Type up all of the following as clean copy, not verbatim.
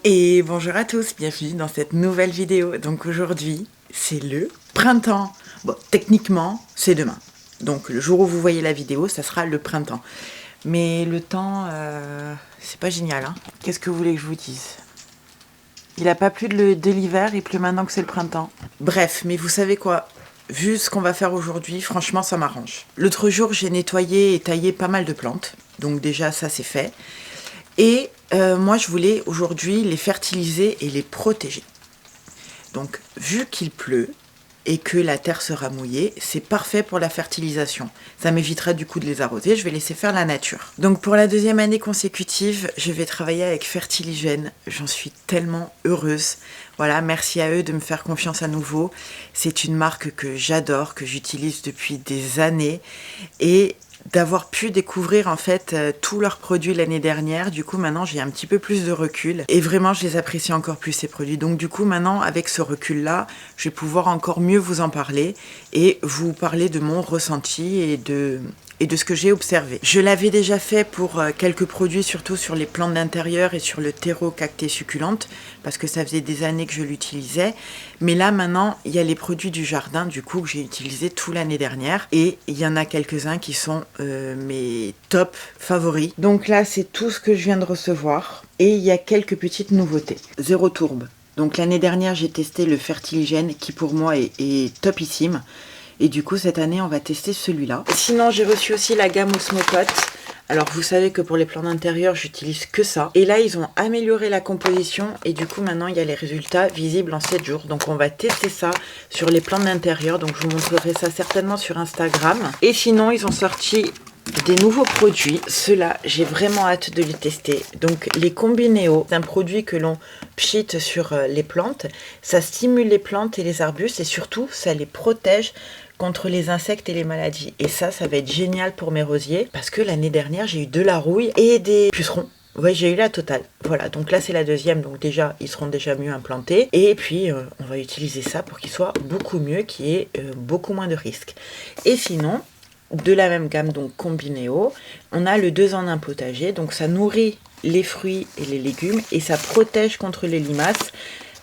Et bonjour à tous, bienvenue dans cette nouvelle vidéo. Donc aujourd'hui, c'est le printemps. Bon, techniquement, c'est demain. Donc le jour où vous voyez la vidéo, ça sera le printemps. Mais le temps, c'est pas génial, hein. Qu'est-ce que vous voulez que je vous dise? Il n'a pas plu de l'hiver, il pleut maintenant que c'est le printemps. Bref, mais vous savez quoi? Vu ce qu'on va faire aujourd'hui, franchement, ça m'arrange. L'autre jour, j'ai nettoyé et taillé pas mal de plantes. Donc déjà, ça, c'est fait. Et moi, je voulais aujourd'hui les fertiliser et les protéger. Donc, vu qu'il pleut et que la terre sera mouillée, c'est parfait pour la fertilisation. Ça m'évitera du coup de les arroser, je vais laisser faire la nature. Donc, pour la deuxième année consécutive, je vais travailler avec Fertiligène. J'en suis tellement heureuse. Voilà, merci à eux de me faire confiance à nouveau. C'est une marque que j'adore, que j'utilise depuis des années. Et d'avoir pu découvrir en fait tous leurs produits l'année dernière. Du coup, maintenant, j'ai un petit peu plus de recul et vraiment, je les apprécie encore plus, ces produits. Donc, du coup, maintenant, avec ce recul-là, je vais pouvoir encore mieux vous en parler et vous parler de mon ressenti et de ce que j'ai observé. Je l'avais déjà fait pour quelques produits, surtout sur les plantes d'intérieur et sur le terreau cactée succulente, parce que ça faisait des années que je l'utilisais. Mais là, maintenant, il y a les produits du jardin, du coup, que j'ai utilisé toute l'année dernière. Et il y en a quelques-uns qui sont mes top favoris. Donc là, c'est tout ce que je viens de recevoir. Et il y a quelques petites nouveautés. Zéro tourbe. Donc l'année dernière, j'ai testé le Fertiligène, qui pour moi est topissime. Et du coup, cette année, on va tester celui-là. Sinon, j'ai reçu aussi la gamme Osmocote. Alors, vous savez que pour les plantes d'intérieur, j'utilise que ça. Et là, ils ont amélioré la composition. Et du coup, maintenant, il y a les résultats visibles en 7 jours. Donc, on va tester ça sur les plantes d'intérieur. Donc, je vous montrerai ça certainement sur Instagram. Et sinon, ils ont sorti des nouveaux produits. Ceux-là, j'ai vraiment hâte de les tester. Donc, les Combinéo, c'est un produit que l'on pchite sur les plantes. Ça stimule les plantes et les arbustes. Et surtout, ça les protège contre les insectes et les maladies. Et ça va être génial pour mes rosiers parce que l'année dernière, j'ai eu de la rouille et des pucerons. Ouais, j'ai eu la totale. Voilà, donc là, c'est la deuxième. Donc déjà, ils seront déjà mieux implantés. Et puis, on va utiliser ça pour qu'ils soient beaucoup mieux, qu'il y ait beaucoup moins de risques. Et sinon, de la même gamme, donc Combinéo, on a le 2 en 1 potager. Donc ça nourrit les fruits et les légumes et ça protège contre les limaces.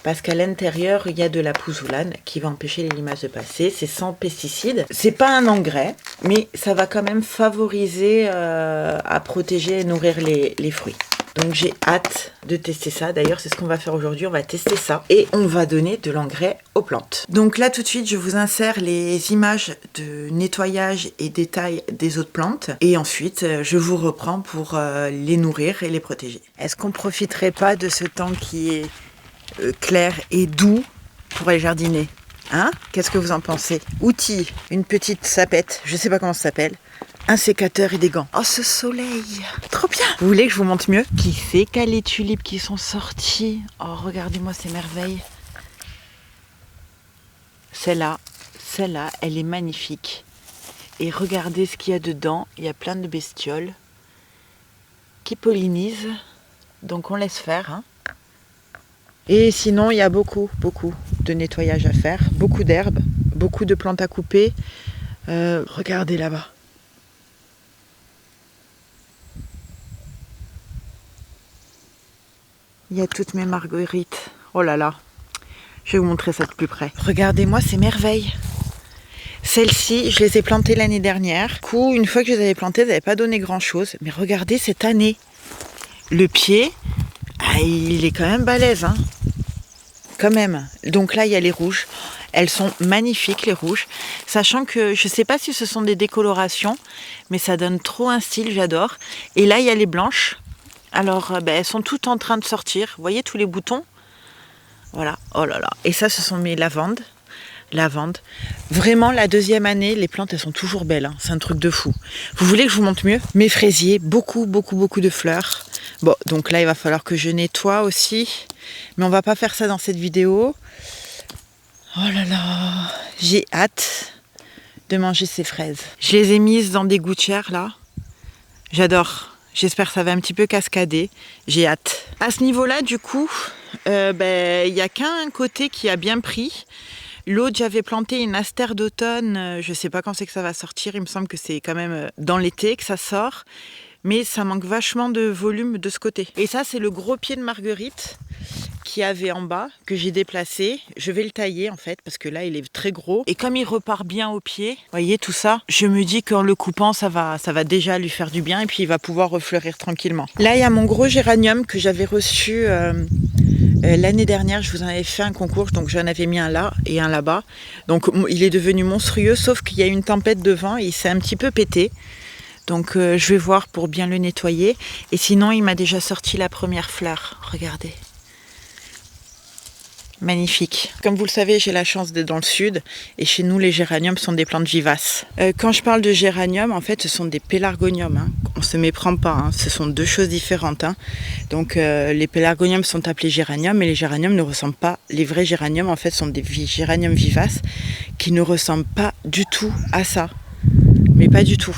Parce qu'à l'intérieur, il y a de la pouzoulane qui va empêcher les limaces de passer. C'est sans pesticides. C'est pas un engrais, mais ça va quand même favoriser à protéger et nourrir les fruits. Donc j'ai hâte de tester ça. D'ailleurs, c'est ce qu'on va faire aujourd'hui. On va tester ça et on va donner de l'engrais aux plantes. Donc là, tout de suite, je vous insère les images de nettoyage et détail des autres plantes. Et ensuite, je vous reprends pour les nourrir et les protéger. Est-ce qu'on profiterait pas de ce temps qui est clair et doux pour aller jardiner, hein? Qu'est-ce que vous en pensez? Outils, une petite sapette, je sais pas comment ça s'appelle, un sécateur et des gants. Oh, ce soleil, trop bien! Vous voulez que je vous montre mieux? Qui c'est qu'a les tulipes qui sont sorties? Oh, regardez-moi ces merveilles. Celle-là, elle est magnifique. Et regardez ce qu'il y a dedans. Il y a plein de bestioles qui pollinisent. Donc on laisse faire, hein. Et sinon, il y a beaucoup de nettoyage à faire, beaucoup d'herbes, beaucoup de plantes à couper. Regardez là-bas. Il y a toutes mes marguerites. Oh là là, je vais vous montrer ça de plus près. Regardez-moi ces merveilles. Celles-ci, je les ai plantées l'année dernière. Du coup, une fois que je les avais plantées, elles n'avaient pas donné grand-chose. Mais regardez cette année. Le pied, il est quand même balèze, hein. Quand même. Donc là, il y a les rouges. Elles sont magnifiques, les rouges. Sachant que je ne sais pas si ce sont des décolorations, mais ça donne trop un style, j'adore. Et là, il y a les blanches. Alors, elles sont toutes en train de sortir. Vous voyez tous les boutons? Voilà. Oh là là. Et ça, ce sont mes lavandes. Vraiment, la deuxième année, les plantes, elles sont toujours belles, hein. C'est un truc de fou. Vous voulez que je vous montre mieux? Mes fraisiers, beaucoup de fleurs. Bon, donc là, il va falloir que je nettoie aussi. Mais on va pas faire ça dans cette vidéo. Oh là là, j'ai hâte de manger ces fraises. Je les ai mises dans des gouttières, là. J'adore. J'espère que ça va un petit peu cascader. J'ai hâte. À ce niveau-là, du coup, il n'y a qu'un côté qui a bien pris. L'autre, j'avais planté une astère d'automne. Je ne sais pas quand c'est que ça va sortir. Il me semble que c'est quand même dans l'été que ça sort. mais ça manque vachement de volume de ce côté. Et ça, c'est le gros pied de marguerite qu'il y avait en bas, que j'ai déplacé. Je vais le tailler en fait, parce que là, il est très gros. Et comme il repart bien au pied, vous voyez tout ça, je me dis qu'en le coupant, ça va déjà lui faire du bien et puis il va pouvoir refleurir tranquillement. Là, il y a mon gros géranium que j'avais reçu l'année dernière. Je vous en avais fait un concours, donc j'en avais mis un là et un là-bas. Donc il est devenu monstrueux, sauf qu'il y a eu une tempête de vent et il s'est un petit peu pété. Donc je vais voir pour bien le nettoyer. Et sinon, il m'a déjà sorti la première fleur. Regardez. Magnifique. Comme vous le savez, j'ai la chance d'être dans le sud et chez nous, les géraniums sont des plantes vivaces. Quand je parle de géranium, en fait, ce sont des pélargoniums. Hein. On ne se méprend pas, hein. Ce sont deux choses différentes. Hein. Donc, les pélargoniums sont appelés géraniums, mais les géraniums ne ressemblent pas. Les vrais géraniums, en fait, sont des géraniums vivaces qui ne ressemblent pas du tout à ça. Mais pas du tout.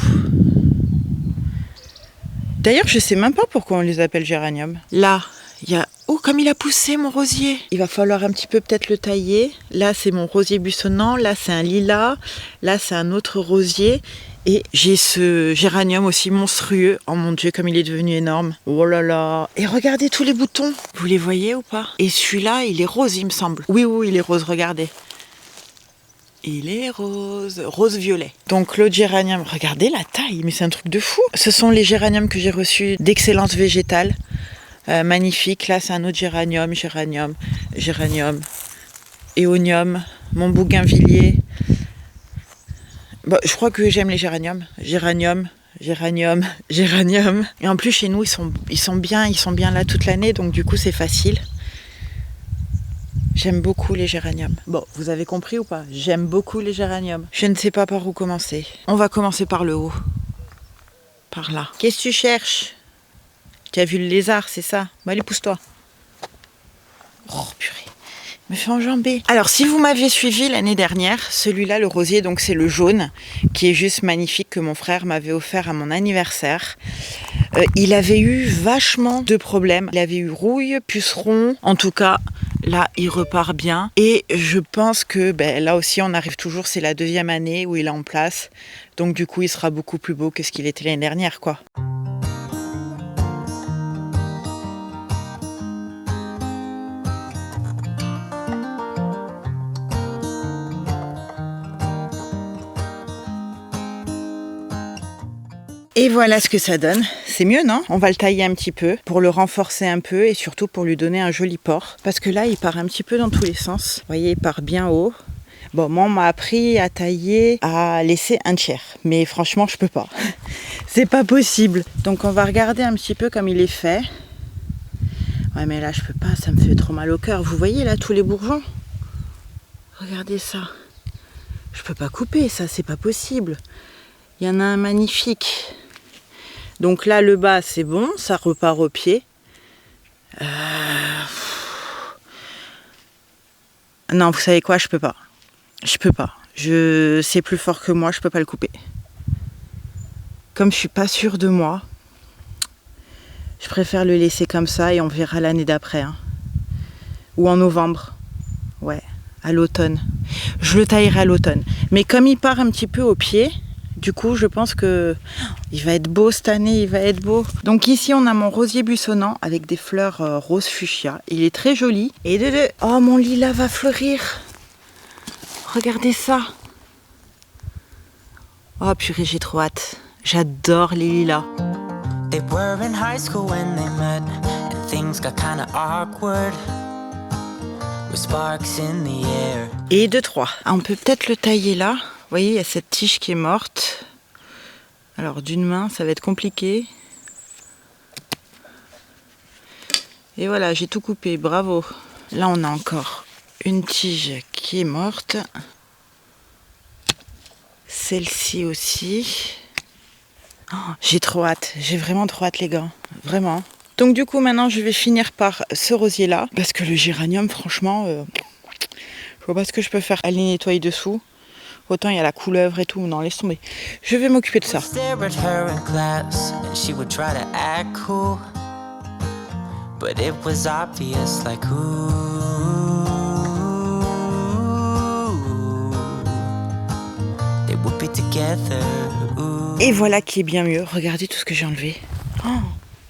D'ailleurs, je ne sais même pas pourquoi on les appelle géraniums. Là, il y a... Oh, comme il a poussé mon rosier! Il va falloir un petit peu peut-être le tailler. Là, c'est mon rosier buissonnant. Là, c'est un lilas. Là, c'est un autre rosier. Et j'ai ce géranium aussi monstrueux. Oh mon Dieu, comme il est devenu énorme. Oh là là! Et regardez tous les boutons. Vous les voyez ou pas? Et celui-là, il est rose, il me semble. Oui, oui, il est rose, regardez. Il est rose, rose-violet. Donc l'autre géranium, regardez la taille, mais c'est un truc de fou. Ce sont les géraniums que j'ai reçus d'Excellence Végétale. Magnifique, là c'est un autre géranium, éonium, mon bougainvillier. Bon, je crois que j'aime les géraniums. Géranium. Et en plus chez nous ils sont bien là toute l'année, donc du coup c'est facile. J'aime beaucoup les géraniums. Bon, vous avez compris ou pas? J'aime beaucoup les géraniums. Je ne sais pas par où commencer. On va commencer par le haut. Par là. Qu'est-ce que tu cherches? Tu as vu le lézard, c'est ça? Bon, allez, pousse-toi. Oh, purée. Il me fait enjamber. Alors, si vous m'aviez suivi l'année dernière, celui-là, le rosier, donc c'est le jaune, qui est juste magnifique, que mon frère m'avait offert à mon anniversaire. Il avait eu vachement de problèmes. Il avait eu rouille, puceron. En tout cas, là, il repart bien. Et je pense que là aussi, on arrive toujours, c'est la 2e année où il est en place. Donc, du coup, il sera beaucoup plus beau que ce qu'il était l'année dernière, quoi. Et voilà ce que ça donne. C'est mieux, non? On va le tailler un petit peu pour le renforcer un peu et surtout pour lui donner un joli port. Parce que là, il part un petit peu dans tous les sens. Vous voyez, il part bien haut. Bon, moi, on m'a appris à tailler, à laisser 1/3. Mais franchement, je peux pas. C'est pas possible. Donc, on va regarder un petit peu comme il est fait. Ouais, mais là, je peux pas. Ça me fait trop mal au cœur. Vous voyez, là, tous les bourgeons? Regardez ça. Je peux pas couper ça, c'est pas possible. Il y en a un magnifique. Donc là, le bas, c'est bon, ça repart au pied. Non, vous savez quoi, je peux pas. C'est plus fort que moi, je peux pas le couper. Comme je suis pas sûre de moi, je préfère le laisser comme ça et on verra l'année d'après. Hein. Ou en novembre. Ouais, à l'automne. Je le taillerai à l'automne. Mais comme il part un petit peu au pied, du coup, je pense que il va être beau cette année, il va être beau. Donc ici, on a mon rosier buissonnant avec des fleurs rose fuchsia. Il est très joli. Et oh, mon lilas va fleurir. Regardez ça. Oh purée, j'ai trop hâte. J'adore les lilas. They were in high school when they met and things got kind of awkward. With sparks in the air. Et 2-3. Ah, on peut peut-être le tailler là. Vous voyez, il y a cette tige qui est morte. Alors d'une main, ça va être compliqué. Et voilà, j'ai tout coupé, bravo. Là, on a encore une tige qui est morte. Celle-ci aussi. Oh, j'ai trop hâte, j'ai vraiment trop hâte les gars, vraiment. Donc du coup, maintenant, je vais finir par ce rosier-là. Parce que le géranium, franchement, je vois pas ce que je peux faire. Aller nettoyer dessous. Autant il y a la couleuvre et tout, non laisse tomber. Je vais m'occuper de ça. Et voilà qui est bien mieux. Regardez tout ce que j'ai enlevé.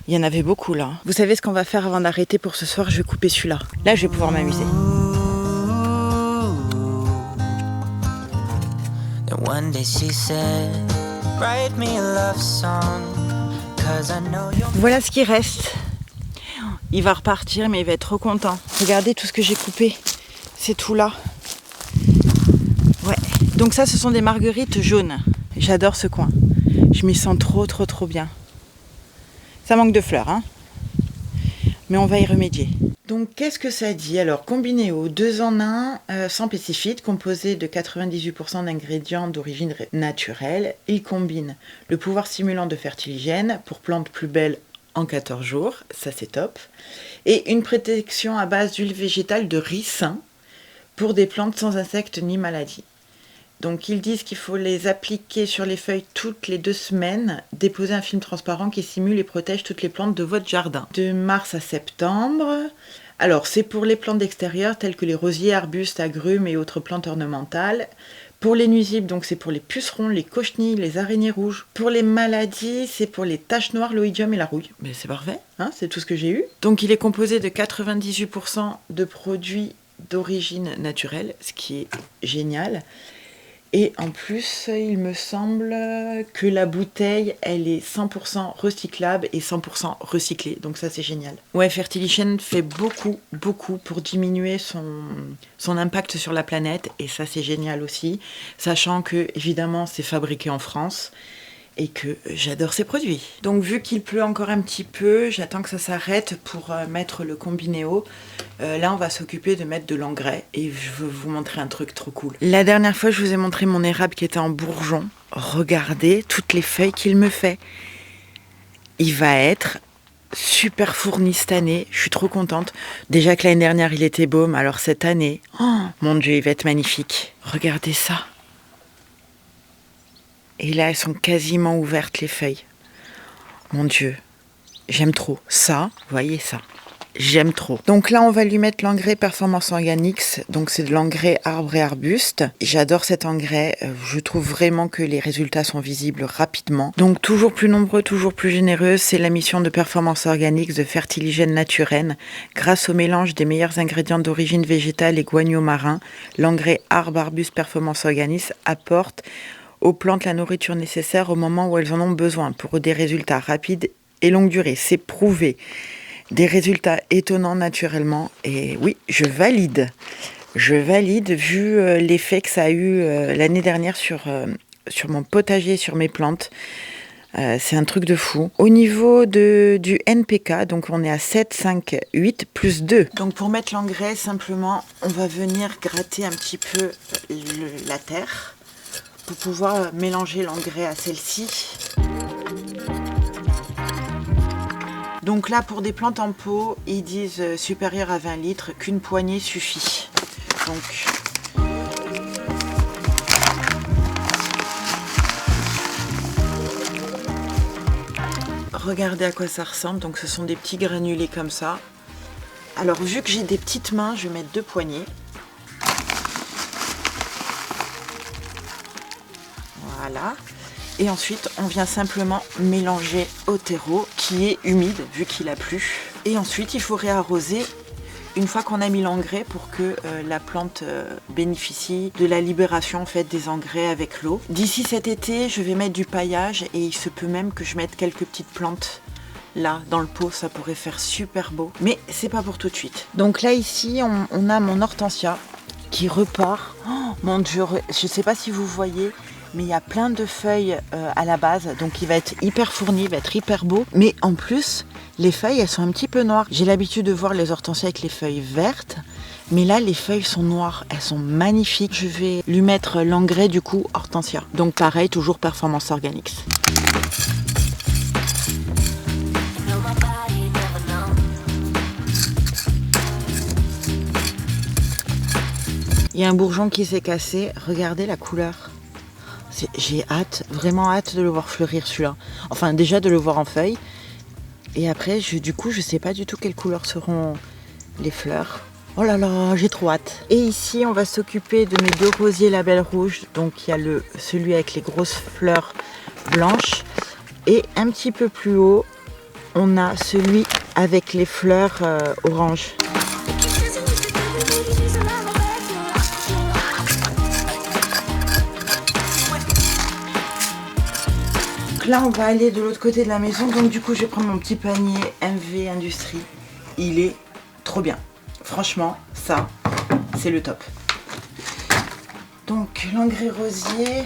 Il y en avait beaucoup là. Vous savez ce qu'on va faire avant d'arrêter pour ce soir? Je vais couper celui-là. Là, je vais pouvoir m'amuser. Voilà ce qui reste. Il va repartir, mais il va être trop content. Regardez tout ce que j'ai coupé. C'est tout là. Ouais. Donc ça, ce sont des marguerites jaunes. J'adore ce coin. Je m'y sens trop bien. Ça manque de fleurs, hein. Mais on va y remédier. Donc qu'est-ce que ça dit? Alors Combinéo, 2 en 1, sans pesticide, composé de 98% d'ingrédients d'origine naturelle. Il combine le pouvoir stimulant de fertiligène pour plantes plus belles en 14 jours, ça c'est top. Et une protection à base d'huile végétale de ricin pour des plantes sans insectes ni maladies. Donc ils disent qu'il faut les appliquer sur les feuilles toutes les 2 semaines, déposer un film transparent qui simule et protège toutes les plantes de votre jardin. De mars à septembre. Alors c'est pour les plantes d'extérieur telles que les rosiers, arbustes, agrumes et autres plantes ornementales. Pour les nuisibles, donc c'est pour les pucerons, les cochenilles, les araignées rouges. Pour les maladies, c'est pour les taches noires, l'oïdium et la rouille. Mais c'est parfait, hein, c'est tout ce que j'ai eu. Donc il est composé de 98% de produits d'origine naturelle, ce qui est génial. Et en plus, il me semble que la bouteille, elle est 100% recyclable et 100% recyclée. Donc ça, c'est génial. Ouais, Fertiligène fait beaucoup pour diminuer son impact sur la planète. Et ça, c'est génial aussi. Sachant que, évidemment, c'est fabriqué en France et que j'adore ces produits. Donc vu qu'il pleut encore un petit peu, j'attends que ça s'arrête pour mettre le Combinéo. Là on va s'occuper de mettre de l'engrais et je veux vous montrer un truc trop cool. La dernière fois je vous ai montré mon érable qui était en bourgeon. Regardez toutes les feuilles qu'il me fait. Il va être super fourni cette année, je suis trop contente. Déjà que l'année dernière il était beau, mais alors cette année, oh mon Dieu, il va être magnifique. Regardez ça. Et là, elles sont quasiment ouvertes, les feuilles. Mon Dieu, j'aime trop. Ça, vous voyez ça, j'aime trop. Donc là, on va lui mettre l'engrais Performance Organics. Donc c'est de l'engrais arbre et arbuste. J'adore cet engrais. Je trouve vraiment que les résultats sont visibles rapidement. Donc toujours plus nombreux, toujours plus généreux. C'est la mission de Performance Organics de Fertiligène Naturel. Grâce au mélange des meilleurs ingrédients d'origine végétale et guano marin, l'engrais arbre arbuste Performance Organics apporte aux plantes la nourriture nécessaire au moment où elles en ont besoin pour des résultats rapides et longue durée. C'est prouvé. Des résultats étonnants naturellement. Et oui, je valide. Vu l'effet que ça a eu l'année dernière sur mon potager, sur mes plantes. C'est un truc de fou. Au niveau du NPK, donc on est à 7, 5, 8 plus 2. Donc pour mettre l'engrais, simplement, on va venir gratter un petit peu la terre pour pouvoir mélanger l'engrais à celle-ci. Donc là, pour des plantes en pot, ils disent supérieur à 20 litres, qu'une poignée suffit. Donc, regardez à quoi ça ressemble. Donc ce sont des petits granulés comme ça. Alors vu que j'ai des petites mains, je vais mettre 2 poignées. Voilà. Et ensuite, on vient simplement mélanger au terreau qui est humide vu qu'il a plu. Et ensuite, il faut réarroser une fois qu'on a mis l'engrais pour que la plante bénéficie de la libération en fait, des engrais avec l'eau. D'ici cet été, je vais mettre du paillage et il se peut même que je mette quelques petites plantes là dans le pot. Ça pourrait faire super beau. Mais c'est pas pour tout de suite. Donc là, ici, on a mon hortensia qui repart. Oh, mon Dieu, je sais pas si vous voyez, mais il y a plein de feuilles à la base, donc il va être hyper fourni, il va être hyper beau. Mais en plus, les feuilles, elles sont un petit peu noires. J'ai l'habitude de voir les hortensias avec les feuilles vertes, mais là, les feuilles sont noires, elles sont magnifiques. Je vais lui mettre l'engrais du coup hortensia. Donc pareil, toujours Performance Organics. Il y a un bourgeon qui s'est cassé, regardez la couleur. J'ai hâte, vraiment hâte de le voir fleurir celui-là. Enfin déjà de le voir en feuilles. Et après, du coup, je sais pas du tout quelles couleurs seront les fleurs. Oh là là, j'ai trop hâte. Et ici, on va s'occuper de mes 2 rosiers label rouge. Donc il y a celui avec les grosses fleurs blanches. Et un petit peu plus haut, on a celui avec les fleurs orange. Donc là, on va aller de l'autre côté de la maison. Donc du coup, je vais prendre mon petit panier MV Industrie. Il est trop bien. Franchement, ça, c'est le top. Donc l'engrais rosier,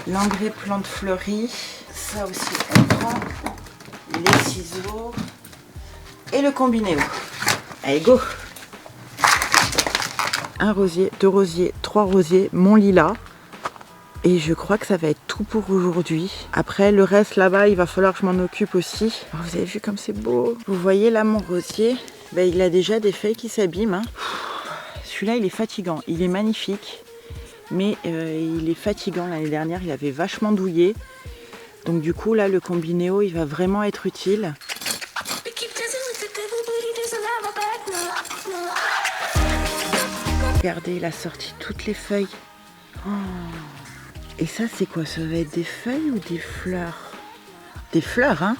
l'engrais plante fleurie, ça aussi on prend, les ciseaux et le combinéo. Allez go! Un rosier, 2 rosiers, 3 rosiers, mon lilas. Et je crois que ça va être tout pour aujourd'hui. Après le reste là-bas, il va falloir que je m'en occupe aussi. Oh, vous avez vu comme c'est beau. Vous voyez là mon rosier, ben, il a déjà des feuilles qui s'abîment. Hein. Celui-là, il est fatigant. Il est magnifique, mais il est fatigant. L'année dernière, il avait vachement douillé. Donc du coup, là, le combinéo, il va vraiment être utile. Regardez, il a sorti toutes les feuilles. Oh. Et ça, c'est quoi? Ça va être des feuilles ou des fleurs? Des fleurs, hein?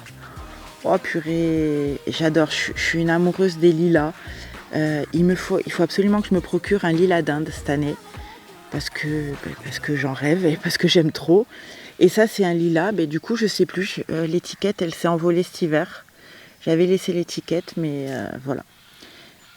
Oh purée, j'adore. Je suis une amoureuse des lilas. Il faut absolument que je me procure un lilas d'Inde cette année parce que j'en rêve et parce que j'aime trop. Et ça c'est un lilas, mais du coup je sais plus, l'étiquette elle s'est envolée cet hiver. J'avais laissé l'étiquette mais voilà.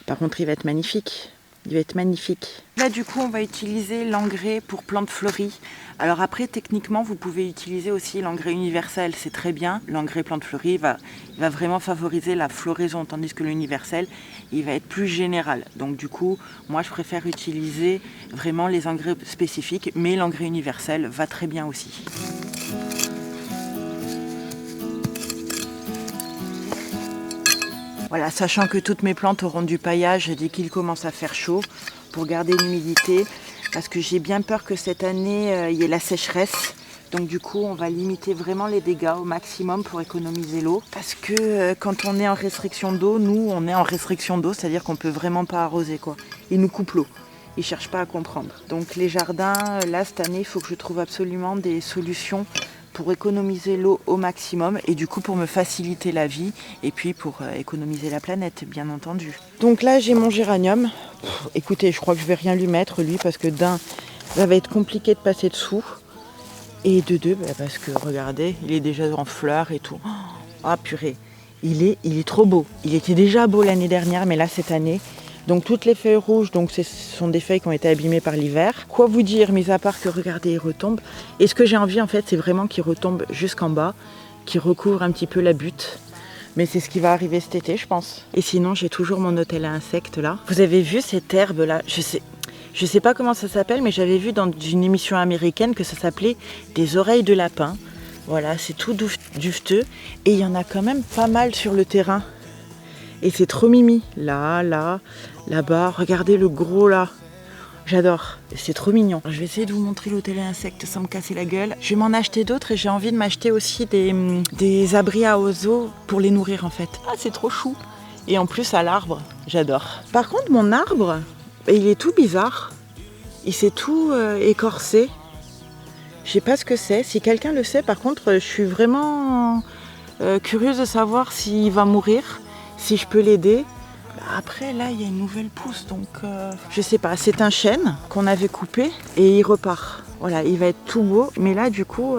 Par contre il va être magnifique. Il va être magnifique. Là du coup on va utiliser l'engrais pour plantes fleuries. Alors après techniquement vous pouvez utiliser aussi l'engrais universel, c'est très bien. L'engrais plante fleurie va vraiment favoriser la floraison tandis que l'universel il va être plus général. Donc du coup moi je préfère utiliser vraiment les engrais spécifiques mais l'engrais universel va très bien aussi. Voilà, sachant que toutes mes plantes auront du paillage dès qu'il commence à faire chaud pour garder l'humidité. Parce que j'ai bien peur que cette année, il y ait la sécheresse. Donc du coup, on va limiter vraiment les dégâts au maximum pour économiser l'eau. Parce que quand on est en restriction d'eau, nous, on est en restriction d'eau, c'est-à-dire qu'on ne peut vraiment pas arroser, quoi. Ils nous coupent l'eau. Ils ne cherchent pas à comprendre. Donc les jardins, là, cette année, il faut que je trouve absolument des solutions pour économiser l'eau au maximum et du coup pour me faciliter la vie et puis pour économiser la planète bien entendu. Donc là j'ai mon géranium. Écoutez, je crois que je vais rien lui mettre lui parce que d'un ça va être compliqué de passer dessous et de deux parce que regardez il est déjà en fleurs et tout. Ah purée, il est trop beau. Il était déjà beau l'année dernière mais là cette année. Donc toutes les feuilles rouges, donc ce sont des feuilles qui ont été abîmées par l'hiver. Quoi vous dire, mis à part que regardez, il retombe. Et ce que j'ai envie en fait, c'est vraiment qu'il retombe jusqu'en bas, qu'il recouvre un petit peu la butte. Mais c'est ce qui va arriver cet été, je pense. Et sinon, j'ai toujours mon hôtel à insectes là. Vous avez vu cette herbe là? Je sais pas comment ça s'appelle, mais j'avais vu dans une émission américaine que ça s'appelait des oreilles de lapin. Voilà, c'est tout dufteux. Et il y en a quand même pas mal sur le terrain. Et c'est trop mimi. Là, là-bas. Regardez le gros là. J'adore. C'est trop mignon. Je vais essayer de vous montrer l'hôtel à insectes sans me casser la gueule. Je vais m'en acheter d'autres et j'ai envie de m'acheter aussi des abris à oiseaux pour les nourrir en fait. Ah, c'est trop chou. Et en plus à l'arbre. J'adore. Par contre, mon arbre, il est tout bizarre. Il s'est tout écorcé. Je sais pas ce que c'est. Si quelqu'un le sait, par contre, je suis vraiment curieuse de savoir s'il va mourir. Si je peux l'aider. Après là il y a une nouvelle pousse donc je sais pas, c'est un chêne qu'on avait coupé et il repart. Voilà, il va être tout beau mais là du coup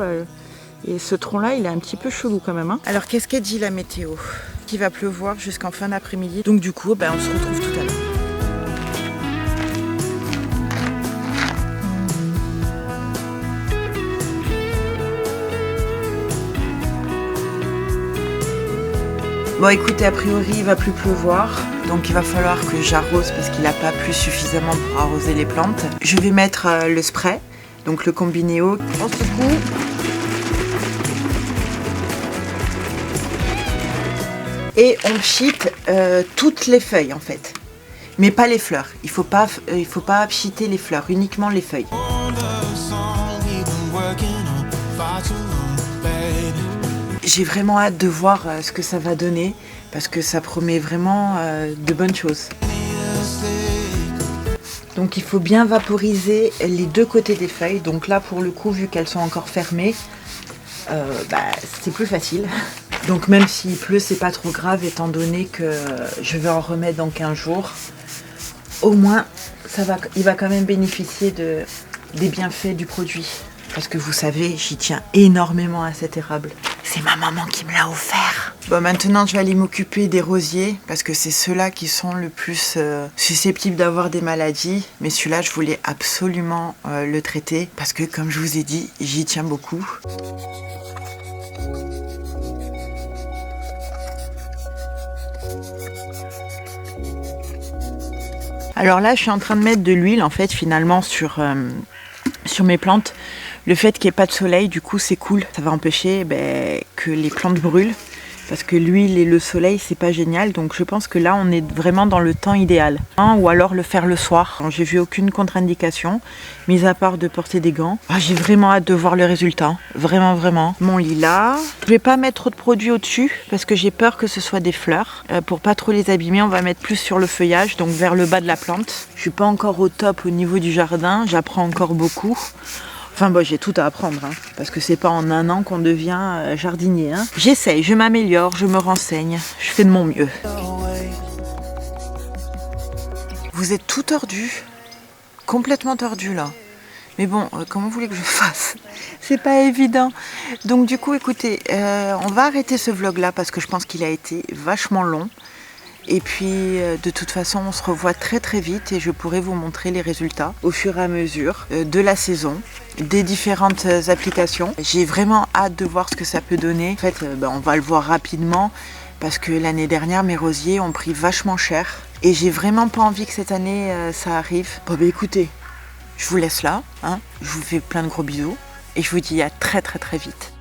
et ce tronc là il est un petit peu chelou quand même hein. Alors qu'est-ce qu'elle dit la météo? Il va pleuvoir jusqu'en fin d'après-midi donc du coup on se retrouve tout à l'heure. Bon écoutez, a priori il va plus pleuvoir, donc il va falloir que j'arrose parce qu'il n'a pas plu suffisamment pour arroser les plantes. Je vais mettre le spray, donc le combinéo. On secoue. Et on pchite toutes les feuilles en fait, mais pas les fleurs. Il faut pas pchiter les fleurs, uniquement les feuilles. J'ai vraiment hâte de voir ce que ça va donner parce que ça promet vraiment de bonnes choses. Donc il faut bien vaporiser les deux côtés des feuilles. Donc là pour le coup vu qu'elles sont encore fermées, c'est plus facile. Donc même s'il pleut, c'est pas trop grave étant donné que je vais en remettre dans 15 jours. Au moins, il va quand même bénéficier des bienfaits du produit. Parce que vous savez, j'y tiens énormément à cet érable. C'est ma maman qui me l'a offert. Bon, maintenant, je vais aller m'occuper des rosiers parce que c'est ceux-là qui sont le plus susceptibles d'avoir des maladies. Mais celui-là, je voulais absolument le traiter parce que, comme je vous ai dit, j'y tiens beaucoup. Alors là, je suis en train de mettre de l'huile, en fait, finalement, sur mes plantes. Le fait qu'il n'y ait pas de soleil, du coup, c'est cool. Ça va empêcher que les plantes brûlent. Parce que l'huile et le soleil, c'est pas génial. Donc je pense que là, on est vraiment dans le temps idéal. Ou alors le faire le soir. J'ai vu aucune contre-indication, mis à part de porter des gants. J'ai vraiment hâte de voir le résultat. Vraiment, vraiment. Mon lilas. Je vais pas mettre trop de produits au-dessus parce que j'ai peur que ce soit des fleurs. Pour pas trop les abîmer, on va mettre plus sur le feuillage, donc vers le bas de la plante. Je suis pas encore au top au niveau du jardin. J'apprends encore beaucoup. Enfin j'ai tout à apprendre, parce que c'est pas en un an qu'on devient jardinier. J'essaye, je m'améliore, je me renseigne, je fais de mon mieux. Vous êtes tout tordu, complètement tordu là. Mais bon, comment vous voulez que je fasse? C'est pas évident. Donc du coup, écoutez, on va arrêter ce vlog là parce que je pense qu'il a été vachement long. Et puis de toute façon on se revoit très très vite et je pourrai vous montrer les résultats au fur et à mesure de la saison, des différentes applications. J'ai vraiment hâte de voir ce que ça peut donner. En fait on va le voir rapidement parce que l'année dernière mes rosiers ont pris vachement cher et j'ai vraiment pas envie que cette année ça arrive. Bon écoutez, je vous laisse là, je vous fais plein de gros bisous et je vous dis à très très très vite.